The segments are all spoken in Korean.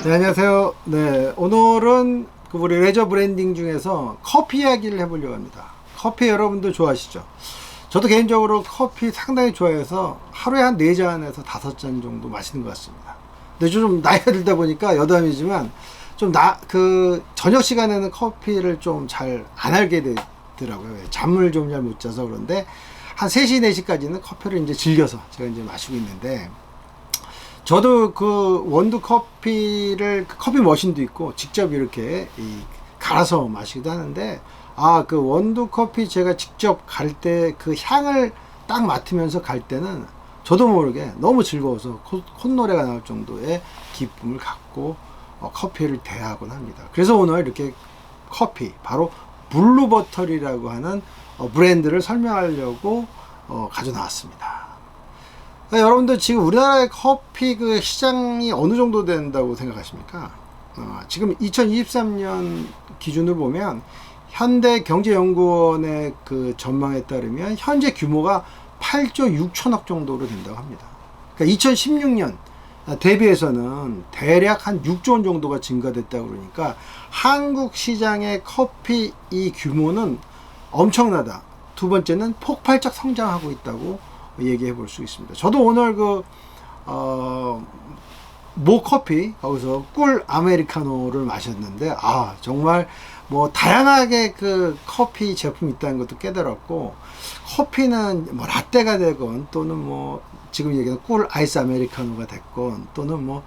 네, 안녕하세요. 네, 오늘은 우리 레저 브랜딩 중에서 커피 이야기를 해보려고 합니다. 커피 여러분들 좋아하시죠? 저도 개인적으로 커피 상당히 좋아해서 하루에 한 4잔에서 5잔 정도 마시는 것 같습니다. 근데 좀 나이가 들다 보니까 여담이지만 저녁 시간에는 커피를 좀 잘 안 알게 되더라고요. 잠을 좀 잘 못 자서 그런데 한 3시, 4시까지는 커피를 이제 즐겨서 제가 이제 마시고 있는데, 저도 그 원두 커피를 커피 머신도 있고 직접 이렇게 갈아서 마시기도 하는데, 그 원두 커피 제가 직접 갈 때 그 향을 딱 맡으면서 갈 때는 저도 모르게 너무 즐거워서 콧노래가 나올 정도의 기쁨을 갖고 커피를 대하곤 합니다. 그래서 오늘 이렇게 커피, 바로 블루버터리라고 하는 브랜드를 설명하려고 가져 나왔습니다. 여러분들 지금 우리나라의 커피 그 시장이 어느 정도 된다고 생각하십니까? 지금 2023년 기준으로 보면 현대경제연구원의 그 전망에 따르면 현재 규모가 8조 6천억 정도로 된다고 합니다. 그러니까 2016년 대비해서는 대략 한 6조 원 정도가 증가됐다고 그러니까 한국 시장의 커피 이 규모는 엄청나다. 두 번째는 폭발적 성장하고 있다고 얘기해 볼 수 있습니다. 저도 오늘 모커피 거기서 꿀 아메리카노를 마셨는데, 정말 뭐 다양하게 그 커피 제품이 있다는 것도 깨달았고, 커피는 뭐 라떼가 되건 또는 뭐 지금 얘기하는 꿀 아이스 아메리카노가 됐건 또는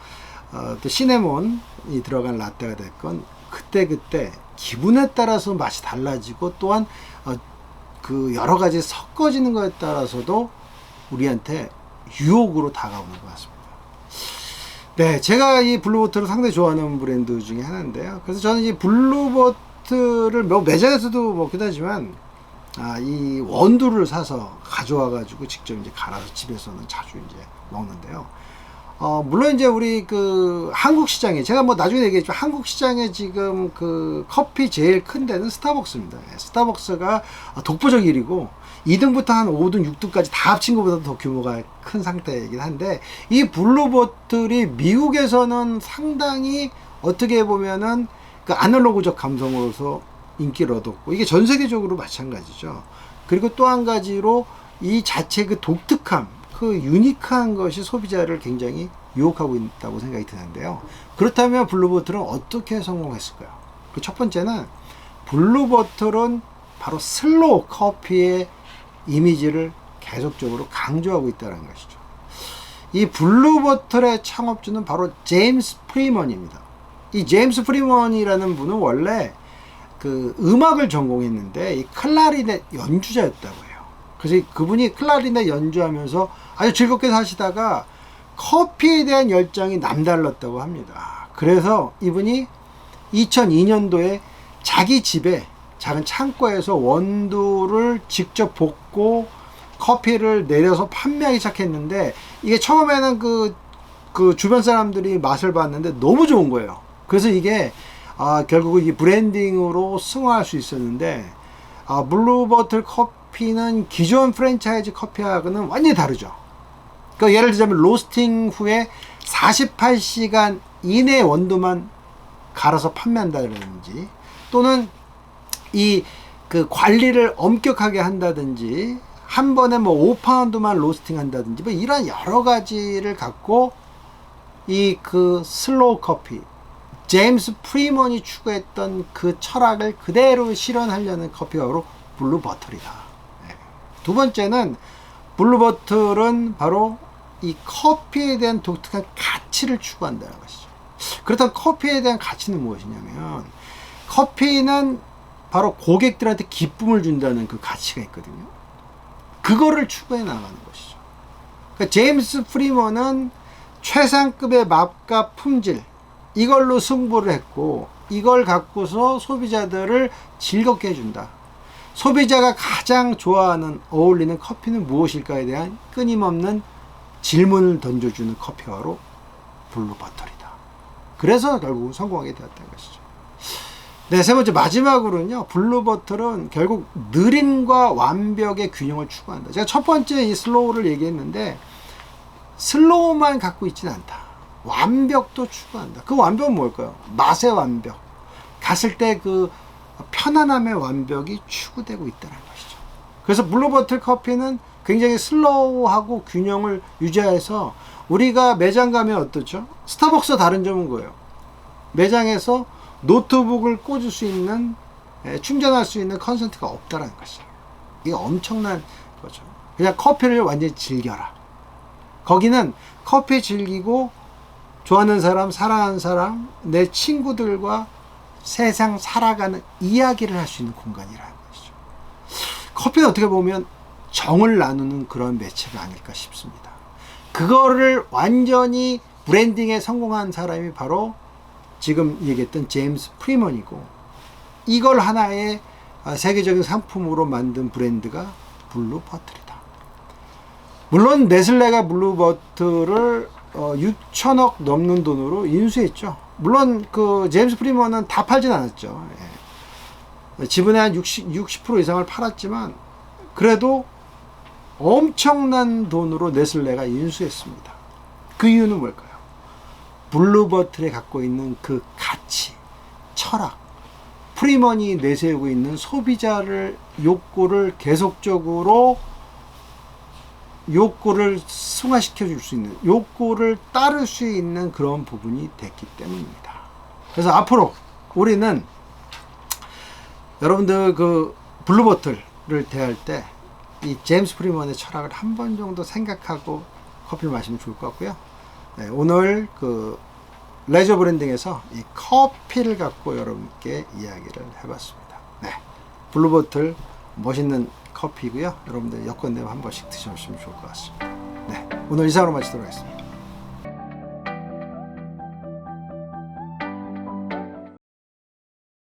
또 시네몬이 들어간 라떼가 됐건 그때 기분에 따라서 맛이 달라지고, 또한 그 여러 가지 섞어지는 것에 따라서도 우리한테 유혹으로 다가오는 것 같습니다. 네, 제가 이 블루버터를 상당히 좋아하는 브랜드 중에 하나인데요. 그래서 저는 이 블루버터를 매장에서도 먹기도 하지만, 이 원두를 사서 가져와가지고 직접 이제 갈아서 집에서는 자주 이제 먹는데요. 물론 이제 우리 그 한국 시장에, 제가 뭐 나중에 얘기했죠. 한국 시장에 지금 그 커피 제일 큰 데는 스타벅스입니다. 스타벅스가 독보적 1위고, 2등부터 한 5등, 6등까지 다 합친 것보다 더 규모가 큰 상태이긴 한데, 이 블루보틀이 미국에서는 상당히 어떻게 보면은 그 아날로그적 감성으로서 인기를 얻었고, 이게 전 세계적으로 마찬가지죠. 그리고 또 한 가지로 이 자체 그 독특함, 그 유니크한 것이 소비자를 굉장히 유혹하고 있다고 생각이 드는데요. 그렇다면 블루보틀은 어떻게 성공했을까요? 그 첫 번째는, 블루보틀은 바로 슬로우 커피의 이미지를 계속적으로 강조하고 있다는 것이죠. 이 블루버틀의 창업주는 바로 제임스 프리먼입니다. 이 제임스 프리먼이라는 분은 원래 그 음악을 전공했는데 이 클라리넷 연주자였다고 해요. 그래서 그분이 클라리넷 연주하면서 아주 즐겁게 사시다가 커피에 대한 열정이 남달랐다고 합니다. 그래서 이분이 2002년도에 자기 집에 작은 창고에서 원두를 직접 볶고 커피를 내려서 판매하기 시작했는데, 이게 처음에는 그 주변 사람들이 맛을 봤는데 너무 좋은 거예요. 그래서 이게 결국 이 브랜딩으로 승화할 수 있었는데, 블루버틀 커피는 기존 프랜차이즈 커피하고는 완전히 다르죠. 그러니까 예를 들자면 로스팅 후에 48시간 이내 원두만 갈아서 판매한다든지, 또는 그 관리를 엄격하게 한다든지, 한 번에 뭐 5파운드만 로스팅 한다든지, 뭐 이런 여러 가지를 갖고 그 슬로우 커피, 제임스 프리먼이 추구했던 그 철학을 그대로 실현하려는 커피가 바로 블루버틀이다. 두 번째는, 블루버틀은 바로 이 커피에 대한 독특한 가치를 추구한다는 것이죠. 그렇다면 커피에 대한 가치는 무엇이냐면, 커피는 바로 고객들한테 기쁨을 준다는 그 가치가 있거든요. 그거를 추구해 나가는 것이죠. 그러니까 제임스 프리먼은 최상급의 맛과 품질, 이걸로 승부를 했고, 이걸 갖고서 소비자들을 즐겁게 해준다. 소비자가 가장 좋아하는, 어울리는 커피는 무엇일까에 대한 끊임없는 질문을 던져주는 커피가 바로 블루버틀이다. 그래서 결국 성공하게 되었다는 것이죠. 네, 세 번째, 마지막으로는요, 블루버틀은 결국 느림과 완벽의 균형을 추구한다. 제가 첫 번째 이 슬로우를 얘기했는데, 슬로우만 갖고 있지는 않다. 완벽도 추구한다. 그 완벽은 뭘까요? 맛의 완벽. 갔을 때 그 편안함의 완벽이 추구되고 있다는 것이죠. 그래서 블루버틀 커피는 굉장히 슬로우하고 균형을 유지해서 우리가 매장 가면 어떻죠? 스타벅스와 다른 점은 뭐예요? 매장에서 노트북을 꽂을 수 있는, 충전할 수 있는 컨센트가 없다는 것이죠. 이게 엄청난 거죠. 그냥 커피를 완전히 즐겨라. 거기는 커피 즐기고 좋아하는 사람, 사랑하는 사람, 내 친구들과 세상 살아가는 이야기를 할 수 있는 공간이라는 것이죠. 커피는 어떻게 보면 정을 나누는 그런 매체가 아닐까 싶습니다. 그거를 완전히 브랜딩에 성공한 사람이 바로 지금 얘기했던 제임스 프리먼이고, 이걸 하나의 세계적인 상품으로 만든 브랜드가 블루버틀이다. 물론 네슬레가 블루버틀을 6천억 넘는 돈으로 인수했죠. 물론 그 제임스 프리먼은 다 팔진 않았죠. 예. 지분의 한 60% 이상을 팔았지만 그래도 엄청난 돈으로 네슬레가 인수했습니다. 그 이유는 뭘까요? 블루버틀에 갖고 있는 그 가치, 철학, 프리먼이 내세우고 있는 소비자를 욕구를 계속적으로 욕구를 승화시켜 줄 수 있는, 욕구를 따를 수 있는 그런 부분이 됐기 때문입니다. 그래서 앞으로 우리는 여러분들 그 블루버틀을 대할 때 이 제임스 프리먼의 철학을 한 번 정도 생각하고 커피를 마시면 좋을 것 같고요. 네, 오늘 그 레저 브랜딩에서 이 커피를 갖고 여러분께 이야기를 해봤습니다. 네, 블루버틀 멋있는 커피고요. 여러분들 여건 되면 한 번씩 드셔보시면 좋을 것 같습니다. 네, 오늘 이상으로 마치도록 하겠습니다.